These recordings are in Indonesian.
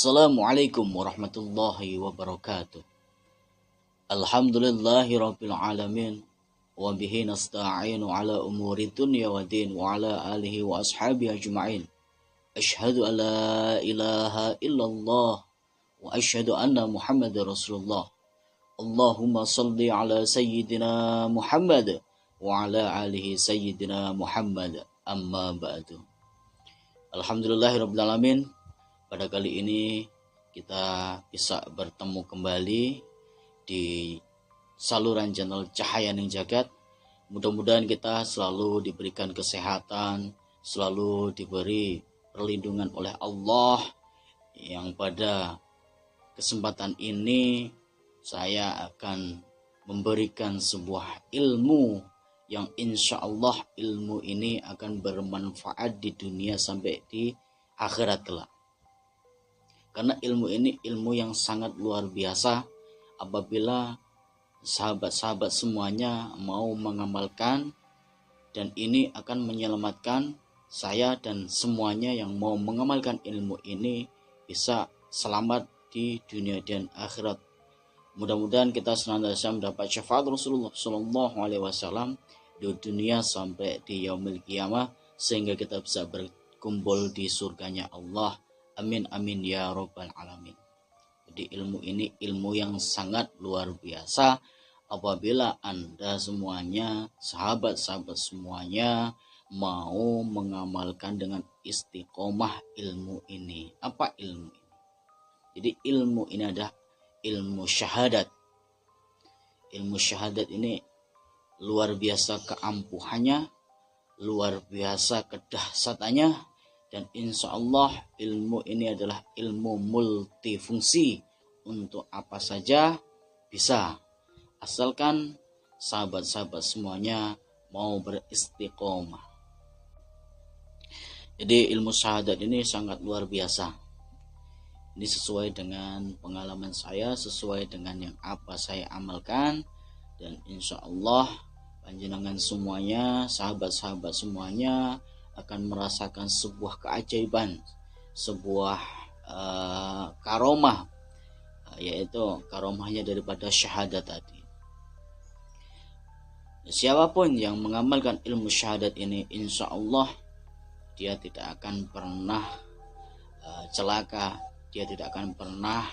Assalamualaikum warahmatullahi wabarakatuh. Alhamdulillahi rabbil alamin. Wa bihi nasta'inu ala umuri dunya wa din wa ala alihi wa ashabihi ajma'in. Ashhadu an la ilaha illallah wa ashhadu anna Muhammadar Rasulullah. Allahumma salli ala sayyidina Muhammad wa ala alihi sayyidina Muhammad. Amma ba'du. Alhamdulillahi rabbil alamin. Pada kali ini kita bisa bertemu kembali di saluran channel Cahaya Ning Jagat. Mudah-mudahan kita selalu diberikan kesehatan, selalu diberi perlindungan oleh Allah. Yang pada kesempatan ini saya akan memberikan sebuah ilmu yang insya Allah ilmu ini akan bermanfaat di dunia sampai di akhirat kelak. Karena ilmu ini ilmu yang sangat luar biasa apabila sahabat-sahabat semuanya mau mengamalkan, dan ini akan menyelamatkan saya dan semuanya yang mau mengamalkan ilmu ini bisa selamat di dunia dan akhirat. Mudah-mudahan kita senantiasa mendapat syafaat Rasulullah SAW di dunia sampai di yaumil qiyamah, sehingga kita bisa berkumpul di surganya Allah. Amin amin ya rabbal alamin. Jadi ilmu ini ilmu yang sangat luar biasa apabila Anda semuanya, sahabat-sahabat semuanya mau mengamalkan dengan istiqomah ilmu ini. Apa ilmu ini? Jadi ilmu ini adalah ilmu syahadat. Ilmu syahadat ini luar biasa keampuhannya, luar biasa kedahsyatannya. Dan insya Allah ilmu ini adalah ilmu multifungsi, untuk apa saja bisa, asalkan sahabat-sahabat semuanya mau beristiqomah. Jadi ilmu syahadat ini sangat luar biasa. Ini sesuai dengan pengalaman saya, sesuai dengan yang apa saya amalkan, dan insya Allah panjenengan semuanya, sahabat-sahabat semuanya akan merasakan sebuah keajaiban, sebuah karomah, yaitu karomahnya daripada syahadat tadi. Siapapun yang mengamalkan ilmu syahadat ini, insya Allah dia tidak akan pernah celaka, dia tidak akan pernah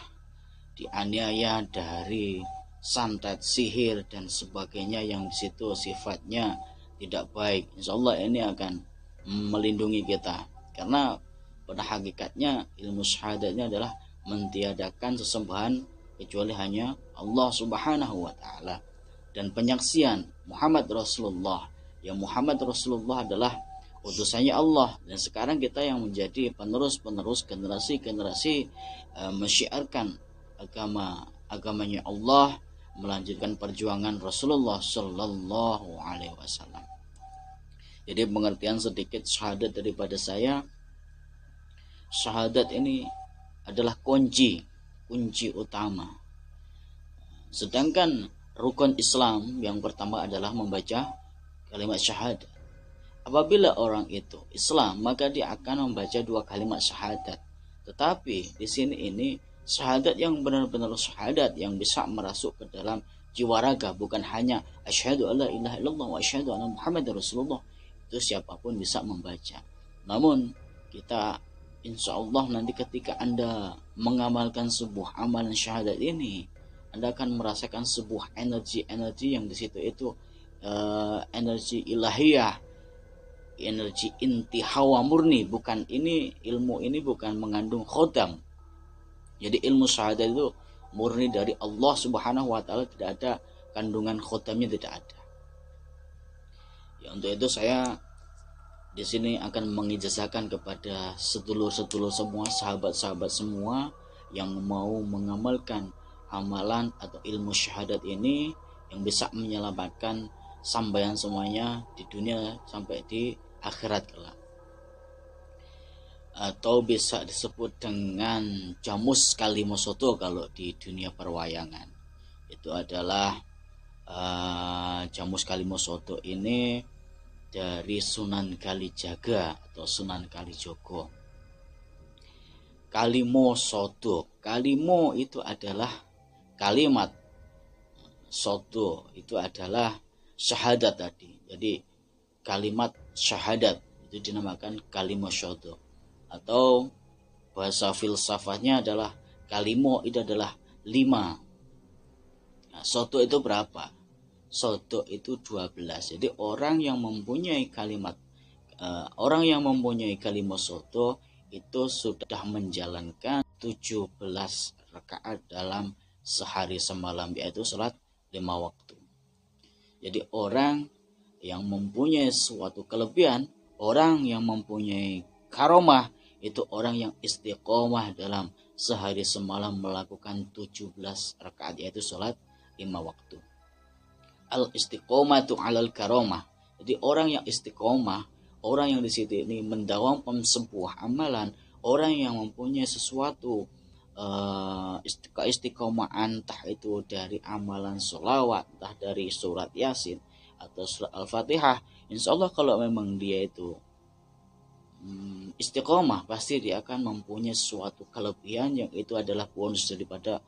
dianiaya dari santet, sihir dan sebagainya yang di situ sifatnya tidak baik. Insya Allah ini akan melindungi kita, karena pada hakikatnya ilmu syahadatnya adalah mentiadakan sesembahan kecuali hanya Allah Subhanahu wa Ta'ala, dan penyaksian Muhammad Rasulullah, yang Muhammad Rasulullah adalah utusannya Allah, dan sekarang kita yang menjadi penerus generasi mensyiarkan agamanya Allah, melanjutkan perjuangan Rasulullah Sallallahu Alaihi Wasallam. Jadi pengertian sedikit syahadat daripada saya. Syahadat ini adalah kunci utama. Sedangkan rukun Islam yang pertama adalah membaca kalimat syahadat. Apabila orang itu Islam, maka dia akan membaca 2 kalimat syahadat. Tetapi di sini ini syahadat yang benar-benar syahadat yang bisa merasuk ke dalam jiwa raga, bukan hanya asyhadu alla ilaha illallah wa asyhadu anna Muhammadar Rasulullah. Itu siapapun bisa membaca. Namun kita insya Allah nanti ketika Anda mengamalkan sebuah amalan syahadat ini, Anda akan merasakan sebuah energi yang di situ itu energi ilahiyah, energi inti hawa murni. Bukan ini, ilmu ini bukan mengandung khodam. Jadi ilmu syahadat itu murni dari Allah Subhanahu wa Ta'ala, tidak ada kandungan khodamnya, tidak ada. Ya, untuk itu saya di sini akan mengijazahkan kepada sedulur-sedulur semua, sahabat-sahabat semua yang mau mengamalkan amalan atau ilmu syahadat ini, yang bisa menyelamatkan sambayan semuanya di dunia sampai di akhirat kelak. Atau bisa disebut dengan jamus kalimosoto kalau di dunia perwayangan. Itu adalah jamus kalimosoto ini dari Sunan Kalijaga atau Sunan Kalijogo. kalimo sodo. Kalimo itu adalah kalimat, sodo itu adalah syahadat tadi. Jadi kalimat syahadat itu dinamakan kalimo sodo. Atau bahasa filsafatnya adalah kalimo itu adalah 5. Nah, sodo itu berapa? Sodo itu 12. Jadi orang yang mempunyai kalimat sodo itu sudah menjalankan 17 rakaat dalam sehari semalam, yaitu sholat 5 waktu. Jadi orang yang mempunyai suatu kelebihan, orang yang mempunyai karomah, itu orang yang istiqomah dalam sehari semalam melakukan 17 rakaat, yaitu sholat 5 waktu. Al-istiqomatu alal karomah. Jadi orang yang istiqomah, orang yang di situ ini mendawamkan sebuah amalan, orang yang mempunyai sesuatu keistiqomahan, entah itu dari amalan sholawat, entah dari surat yasin atau surat al-fatihah, insya Allah kalau memang dia itu istiqomah, pasti dia akan mempunyai suatu kelebihan yang itu adalah bonus daripada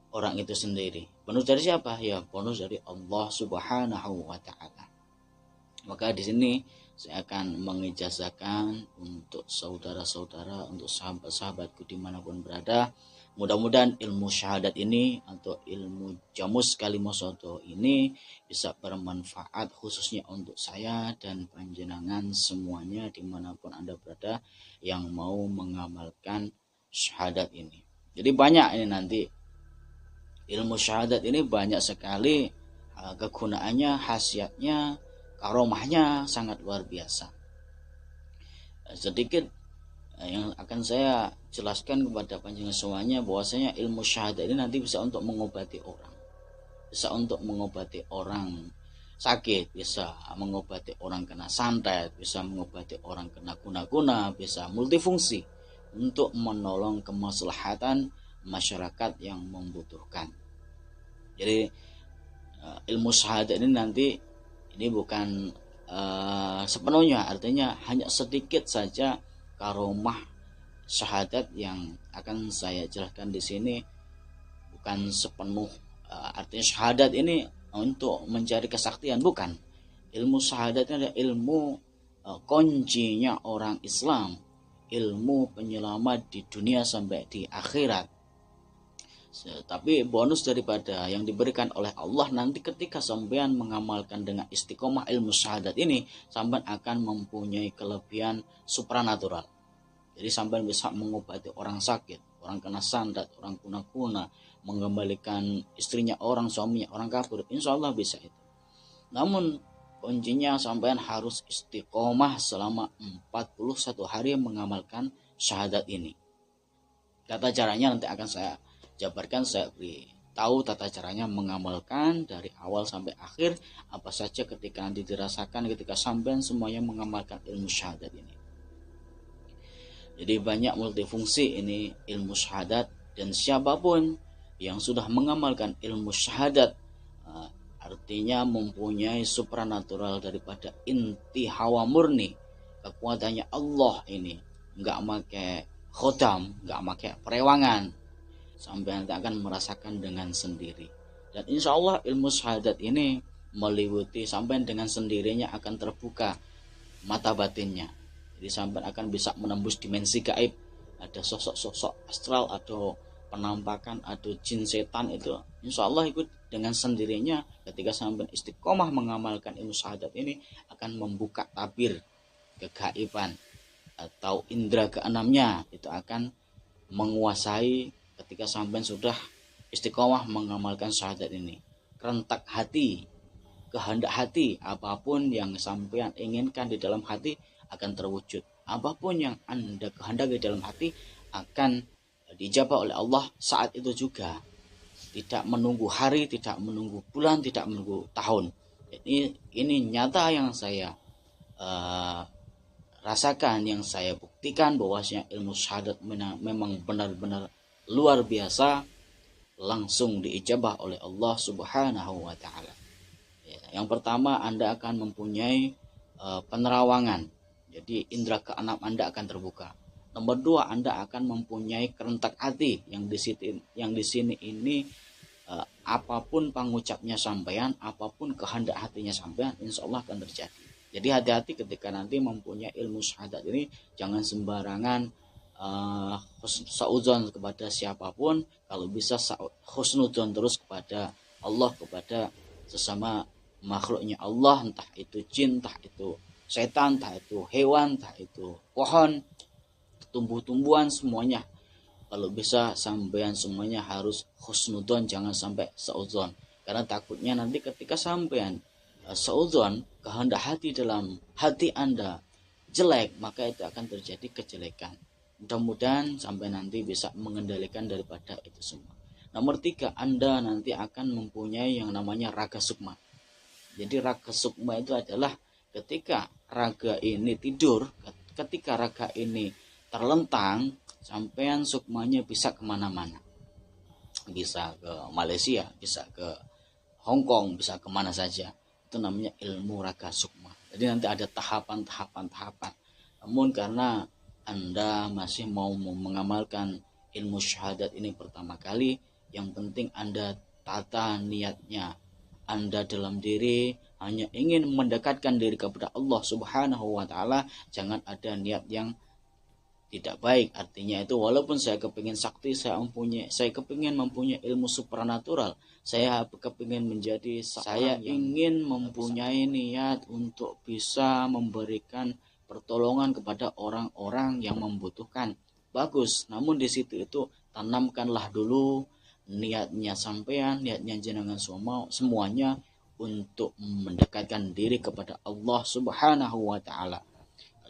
orang itu sendiri. Bonus dari siapa? Ya, bonus dari Allah Subhanahu wa taala. Maka di sini saya akan mengijazahkan untuk saudara-saudara, untuk sahabat-sahabatku dimanapun berada. Mudah-mudahan ilmu syahadat ini atau ilmu jamus kalimah sodo ini bisa bermanfaat khususnya untuk saya dan panjenengan semuanya dimanapun Anda berada yang mau mengamalkan syahadat ini. Jadi banyak ini nanti ilmu syahadat ini banyak sekali kegunaannya, khasiatnya, karomahnya sangat luar biasa. Sedikit yang akan saya jelaskan kepada panjenengan semuanya bahwasanya ilmu syahadat ini nanti bisa untuk mengobati orang. Bisa untuk mengobati orang sakit, bisa mengobati orang kena santet, bisa mengobati orang kena guna-guna, bisa multifungsi untuk menolong kemaslahatan masyarakat yang membutuhkan. Jadi ilmu syahadat ini nanti ini bukan sepenuhnya, artinya hanya sedikit saja karomah syahadat yang akan saya jelaskan di sini, bukan sepenuh artinya syahadat ini untuk mencari kesaktian, bukan. Ilmu syahadat ini adalah ilmu kuncinya orang Islam, ilmu penyelamat di dunia sampai di akhirat. Tapi bonus daripada yang diberikan oleh Allah nanti ketika sampean mengamalkan dengan istiqomah ilmu syahadat ini, sampean akan mempunyai kelebihan supranatural. Jadi sampean bisa mengobati orang sakit, orang kena santet, orang kuna-kuna, mengembalikan istrinya orang, suaminya orang kafir, insya Allah bisa itu. Namun kuncinya sampean harus istiqomah selama 41 hari mengamalkan syahadat ini. Tata caranya nanti akan saya jabarkan, saya beri tahu tata caranya mengamalkan dari awal sampai akhir apa saja ketika nanti dirasakan ketika sampean semuanya mengamalkan ilmu syahadat ini. Jadi banyak multifungsi ini ilmu syahadat, dan siapapun yang sudah mengamalkan ilmu syahadat artinya mempunyai supranatural daripada inti hawa murni, kekuatannya Allah ini, nggak pakai khodam, nggak pakai perewangan, sampai nanti akan merasakan dengan sendiri. Dan insya Allah ilmu syahadat ini meliputi sampai dengan sendirinya akan terbuka mata batinnya. Jadi sampai akan bisa menembus dimensi gaib. Ada sosok-sosok astral atau penampakan atau jin setan, itu insya Allah ikut dengan sendirinya ketika sampai istiqomah mengamalkan ilmu syahadat ini akan membuka tabir kegaiban atau indera keenamnya, itu akan menguasai ketika sampai sudah istiqomah mengamalkan syahadat ini. Rentak hati, kehendak hati, apapun yang sampean inginkan di dalam hati akan terwujud. Apapun yang Anda kehendaki di dalam hati akan dijabah oleh Allah saat itu juga. Tidak menunggu hari, tidak menunggu bulan, tidak menunggu tahun. Ini nyata yang saya rasakan, yang saya buktikan bahwasanya ilmu syahadat memang benar-benar luar biasa, langsung diijabah oleh Allah Subhanahu wa taala. Yang pertama, Anda akan mempunyai penerawangan. Jadi indera keenam Anda akan terbuka. Nomor dua, Anda akan mempunyai kerentak hati yang di sini ini apapun pengucapnya sampean, apapun kehendak hatinya sampean, insya Allah akan terjadi. Jadi hati-hati ketika nanti mempunyai ilmu syahadat ini, jangan sembarangan sauzon kepada siapapun. Kalau bisa husnuzon terus kepada Allah, kepada sesama makhluknya Allah, entah itu jin, entah itu setan, entah itu hewan, entah itu pohon, tumbuh-tumbuhan, semuanya. Kalau bisa sampean semuanya harus husnudon, jangan sampai seuzon. Karena takutnya nanti ketika sampean seuzon, kehendak hati dalam hati Anda jelek, maka itu akan terjadi kejelekan. Mudah-mudahan sampai nanti bisa mengendalikan daripada itu semua. Nomor tiga, Anda nanti akan mempunyai yang namanya raga sukma. Jadi raga sukma itu adalah ketika raga ini tidur, ketika raga ini terlentang, sampean sukmanya bisa kemana-mana, bisa ke Malaysia, bisa ke Hong Kong, bisa kemana saja. Itu namanya ilmu raga sukma. Jadi nanti ada tahapan. Namun karena Anda masih mau mengamalkan ilmu syahadat ini pertama kali, yang penting Anda tata niatnya. Anda dalam diri hanya ingin mendekatkan diri kepada Allah Subhanahu wa Ta'ala. Jangan ada niat yang tidak baik. Artinya itu walaupun saya kepingin sakti, saya kepingin mempunyai ilmu supranatural, saya kepingin menjadi saya ingin mempunyai niat untuk bisa memberikan pertolongan kepada orang-orang yang membutuhkan. Bagus, namun di situ itu tanamkanlah dulu niatnya sampean, niatnya jenengan semuanya untuk mendekatkan diri kepada Allah Subhanahu wa Ta'ala.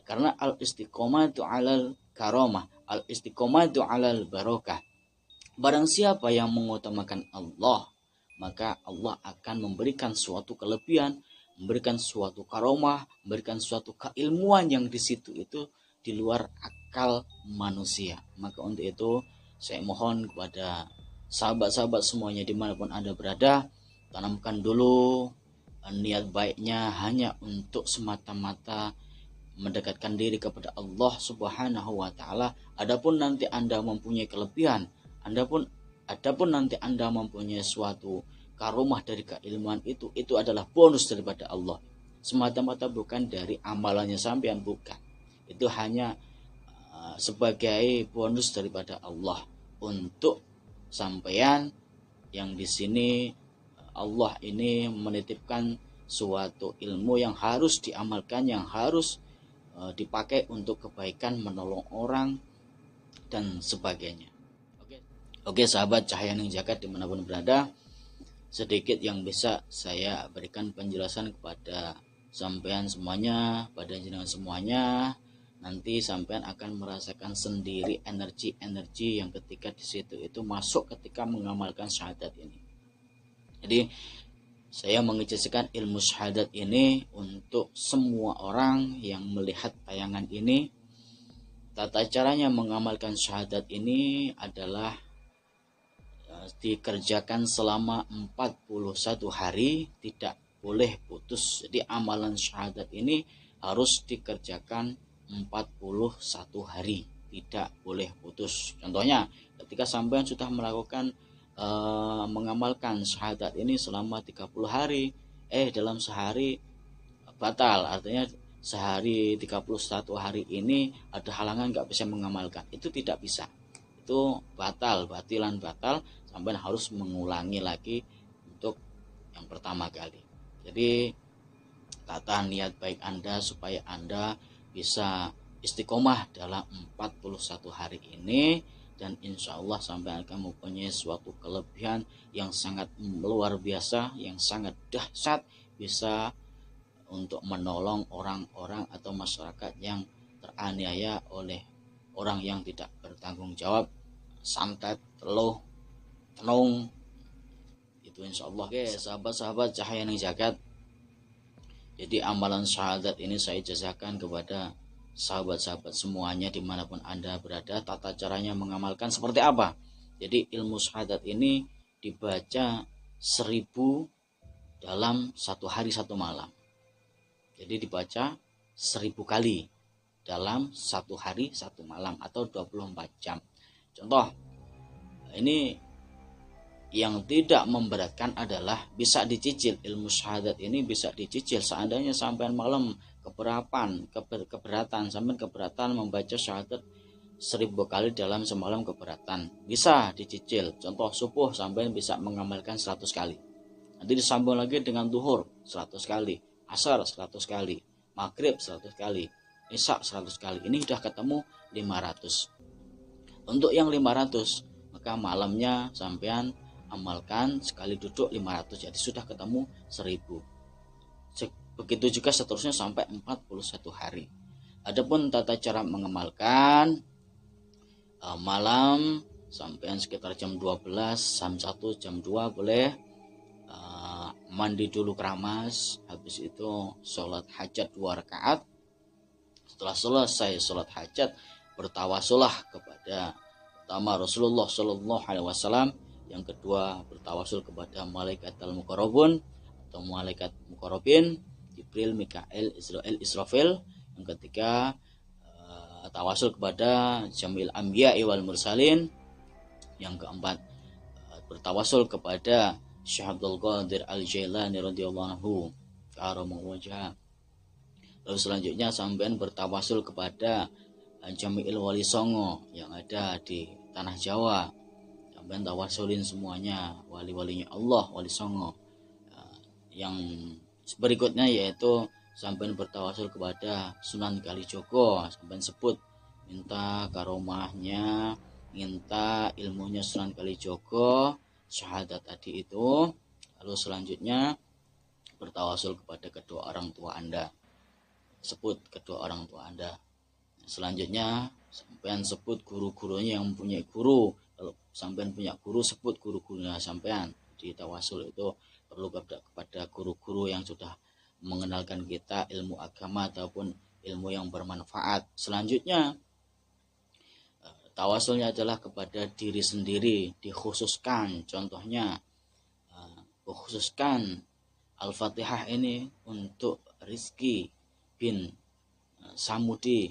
Karena al-istiqomatu 'alal karamah, al-istiqomatu 'alal barokah. Barang siapa yang mengutamakan Allah, maka Allah akan memberikan suatu kelebihan, memberikan suatu karomah, memberikan suatu keilmuan yang di situ itu di luar akal manusia. Maka untuk itu saya mohon kepada sahabat-sahabat semuanya dimanapun Anda berada, tanamkan dulu niat baiknya hanya untuk semata-mata mendekatkan diri kepada Allah Subhanahu wa Ta'ala. Adapun nanti Anda mempunyai kelebihan, adapun nanti Anda mempunyai suatu karomah dari keilmuan itu adalah bonus daripada Allah. Semata-mata bukan dari amalannya sampean, bukan. Itu hanya sebagai bonus daripada Allah untuk sampean yang di sini Allah ini menitipkan suatu ilmu yang harus diamalkan, yang harus dipakai untuk kebaikan, menolong orang dan sebagainya. Oke sahabat Cahaya yang Jagat dimanapun berada, sedikit yang bisa saya berikan penjelasan kepada sampean semuanya, pada jenengan semuanya. Nanti sampean akan merasakan sendiri energi-energi yang ketika di situ itu masuk ketika mengamalkan syahadat ini. Jadi saya mengizinkan ilmu syahadat ini untuk semua orang yang melihat tayangan ini. Tata caranya mengamalkan syahadat ini adalah dikerjakan selama 41 hari, tidak boleh putus. Jadi amalan syahadat ini harus dikerjakan 41 hari, tidak boleh putus. Contohnya ketika sampean sudah melakukan mengamalkan syahadat ini selama 30 hari, dalam sehari batal, artinya sehari 31 hari ini ada halangan gak bisa mengamalkan, itu tidak bisa, itu batal, sampai harus mengulangi lagi untuk yang pertama kali. Jadi tata niat baik Anda supaya Anda bisa istiqomah dalam 41 hari ini, dan insya Allah sampai akan mempunyai suatu kelebihan yang sangat luar biasa, yang sangat dahsyat, bisa untuk menolong orang-orang atau masyarakat yang teraniaya oleh orang yang tidak bertanggung jawab, santet, teluh, tenung, itu insya Allah. Oke sahabat-sahabat Cahaya yang Jagat, jadi amalan syahadat ini saya jazakan kepada sahabat-sahabat semuanya dimanapun Anda berada. Tata caranya mengamalkan seperti apa? Jadi ilmu syahadat ini dibaca 1000 dalam 1 hari 1 malam. Jadi dibaca 1000 kali dalam 1 hari 1 malam atau 24 jam. Contoh, ini yang tidak memberatkan adalah bisa dicicil. Ilmu syahadat ini bisa dicicil. Seandainya sampai malam keberatan, sampai keberatan membaca syahadat 1000 kali dalam semalam, keberatan, bisa dicicil. Contoh, subuh sampai bisa mengamalkan 100 kali. Nanti disambung lagi dengan duhur 100 kali, asar 100 kali, maghrib 100 kali, isya 100 kali. Ini sudah ketemu 500. Untuk yang 500, maka malamnya sampean amalkan sekali duduk 500, jadi sudah ketemu 1000. Begitu juga seterusnya sampai 41 hari. Adapun tata cara mengamalkan, malam sampean sekitar jam 12, jam 1, jam 2 boleh mandi dulu keramas, habis itu sholat hajat 2 rakaat. Setelah selesai sholat hajat, bertawasulah kepada pertama Rasulullah Shallallahu Alaihi Wasallam, yang kedua bertawasul kepada malaikat al-muqarrabun atau malaikat muqarrabin, Jibril, Mikail, Israel, Israfil. Yang ketiga tawasul kepada Jamil Anbiya wal Mursalin. Yang keempat bertawasul kepada Syekh Abdul Qadir Al-Jailani radhiyallahu anhu karamah wajah. Lalu selanjutnya sampean bertawasul kepada Jami'il Wali Songo yang ada di tanah Jawa. Sampean tawasulin semuanya wali-walinya Allah, Wali Songo. Yang berikutnya yaitu sampean bertawasul kepada Sunan Kalijogo. Sampean sebut minta karomahnya, minta ilmunya Sunan Kalijogo, syahadat tadi itu. Lalu selanjutnya bertawasul kepada kedua orang tua Anda, sebut kedua orang tua Anda. Selanjutnya sampean sebut guru-gurunya yang mempunyai guru. Kalau sampean punya guru, sebut guru-gurunya sampean. Di tawasul itu perlu kepada guru-guru yang sudah mengenalkan kita ilmu agama ataupun ilmu yang bermanfaat. Selanjutnya tawasulnya adalah kepada diri sendiri, dikhususkan. Contohnya khususkan Al-Fatihah ini untuk Rizki bin Samudi.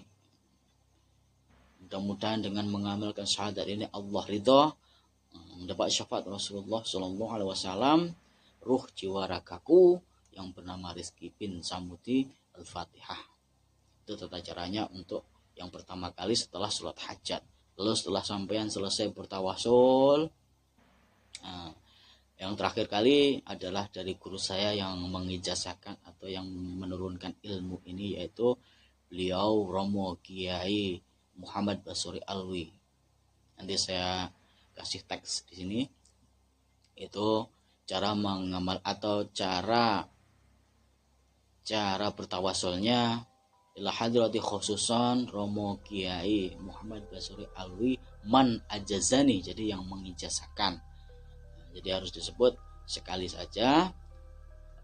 Mudah-mudahan dengan mengamalkan syahadat ini Allah ridha, mendapat syafaat Rasulullah Shallallahu Alaihi Wasallam, ruh jiwa ragaku yang bernama Rizki bin Samudi, Al-Fatihah. Itu tata caranya untuk yang pertama kali setelah sholat hajat. Lalu setelah sampean selesai bertawasul, yang terakhir kali adalah dari guru saya yang mengijazahkan atau yang menurunkan ilmu ini, yaitu beliau Romo Kiai Muhammad Basuri Alwi. Nanti saya kasih teks di sini. Itu cara mengamal atau cara bertawasulnya. Ila hadrati khususan Romo Kiai Muhammad Basuri Alwi man ajazani, jadi yang mengijazahkan. Jadi harus disebut sekali saja.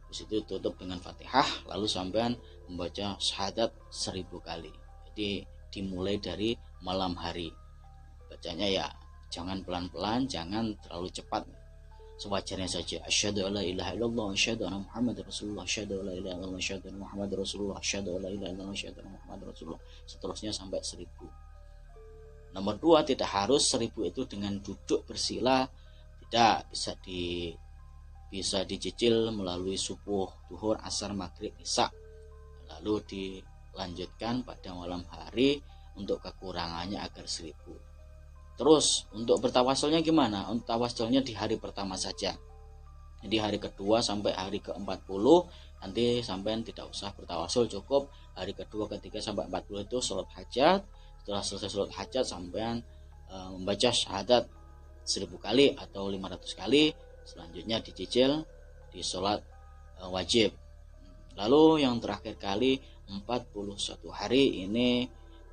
Habis itu tutup dengan Fatihah, lalu sampean membaca syahadat 1000 kali. Jadi dimulai dari malam hari. Bacanya ya jangan pelan-pelan, jangan terlalu cepat. Sewajarnya saja. Asyhadu alla ilaha illallah, asyhadu anna Muhammadar Rasulullah, asyhadu alla ilaha illallah, asyhadu anna Muhammadar Rasulullah, asyhadu alla ilaha illallah, asyhadu anna Muhammadar Rasulullah. Seterusnya sampai 1000. Nomor 2, tidak harus 1000 itu dengan duduk bersila. Tidak, bisa dicicil melalui subuh, duhur, asar, maghrib, isya. Lalu dilanjutkan pada malam hari untuk kekurangannya agar 1000. Terus untuk bertawasulnya gimana? Untuk tawasulnya di hari pertama saja. Jadi hari kedua sampai hari ke-40 nanti sampai tidak usah bertawasul, cukup hari kedua, ketiga sampai 40 itu sholat hajat. Setelah selesai sholat hajat sampai membaca syahadat 1000 kali atau 500 kali. Selanjutnya dicicil di sholat wajib. Lalu yang terakhir kali 41 hari ini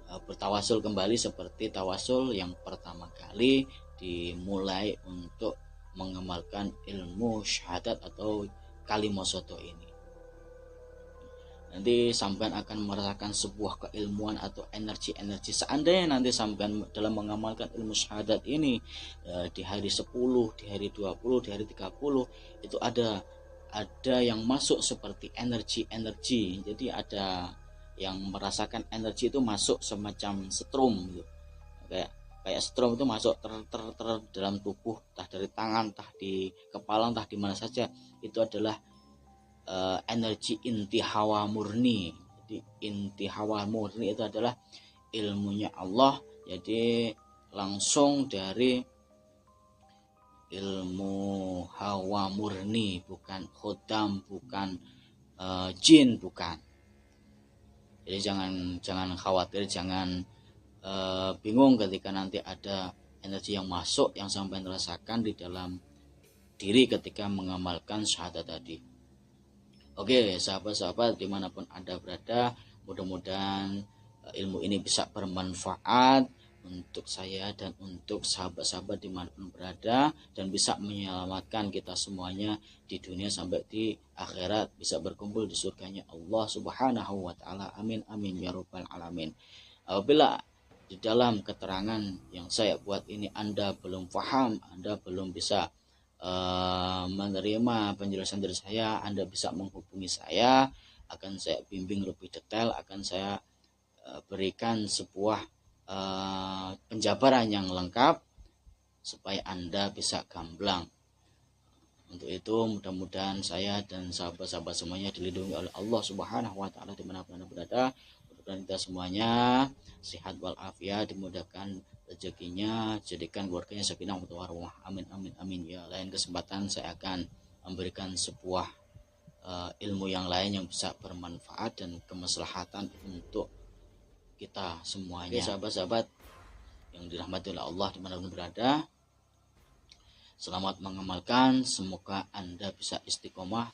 bertawasul kembali seperti tawasul yang pertama kali, dimulai untuk mengamalkan ilmu syahadat atau kalimosoto ini. Nanti sampean akan merasakan sebuah keilmuan atau energi-energi. Seandainya nanti sampean dalam mengamalkan ilmu syahadat ini di hari 10, di hari 20, di hari 30, itu ada yang masuk seperti energi-energi. Jadi ada yang merasakan energi itu masuk semacam setrum gitu. Kayak setrum itu masuk ter dalam tubuh, entah dari tangan, entah di kepala, entah di mana saja. Itu adalah energi inti hawa murni. Jadi inti hawa murni itu adalah ilmunya Allah, jadi langsung dari ilmu hawa murni, bukan khodam, bukan jin, bukan. Jadi jangan khawatir, jangan bingung ketika nanti ada energi yang masuk yang sampai rasakan di dalam diri ketika mengamalkan syahadat tadi. Oke, sahabat-sahabat dimanapun Anda berada, mudah-mudahan ilmu ini bisa bermanfaat untuk saya dan untuk sahabat-sahabat dimanapun berada, dan bisa menyelamatkan kita semuanya di dunia sampai di akhirat, bisa berkumpul di surganya Allah Subhanahu wa Ta'ala. Amin amin ya rabbal alamin. Apabila di dalam keterangan yang saya buat ini Anda belum paham, Anda belum bisa menerima penjelasan dari saya, Anda bisa menghubungi saya, akan saya bimbing lebih detail, akan saya berikan sebuah penjabaran yang lengkap supaya Anda bisa gamblang. Untuk itu mudah-mudahan saya dan sahabat-sahabat semuanya dilindungi oleh Allah Subhanahu wa Ta'ala dimanapun Anda berada. Mudah-mudahan kita semuanya sehat walafiat, dimudahkan rezekinya, jadikan keluarganya sakinah warahmah. Amin amin amin ya. Lain kesempatan saya akan memberikan sebuah ilmu yang lain yang bisa bermanfaat dan kemaslahatan untuk kita semuanya. Oke, sahabat-sahabat yang dirahmati oleh Allah dimanapun berada, selamat mengamalkan. Semoga Anda bisa istiqomah.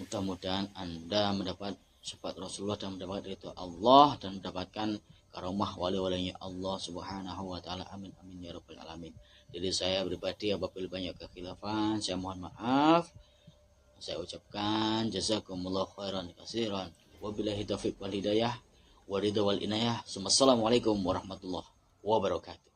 Mudah-mudahan Anda mendapat syafaat Rasulullah dan mendapat ridho Allah dan mendapatkan karomah wali-walinya Allah Subhanahu wa Ta'ala. Amin amin ya rabbal alamin. Jadi saya pribadi apabila banyak kekhilafan, saya mohon maaf. Saya ucapkan jazakumullah khairan katsiran. Wabillahi taufiq wal hidayah wa ridha wal inayah. Assalamualaikum warahmatullahi wabarakatuh.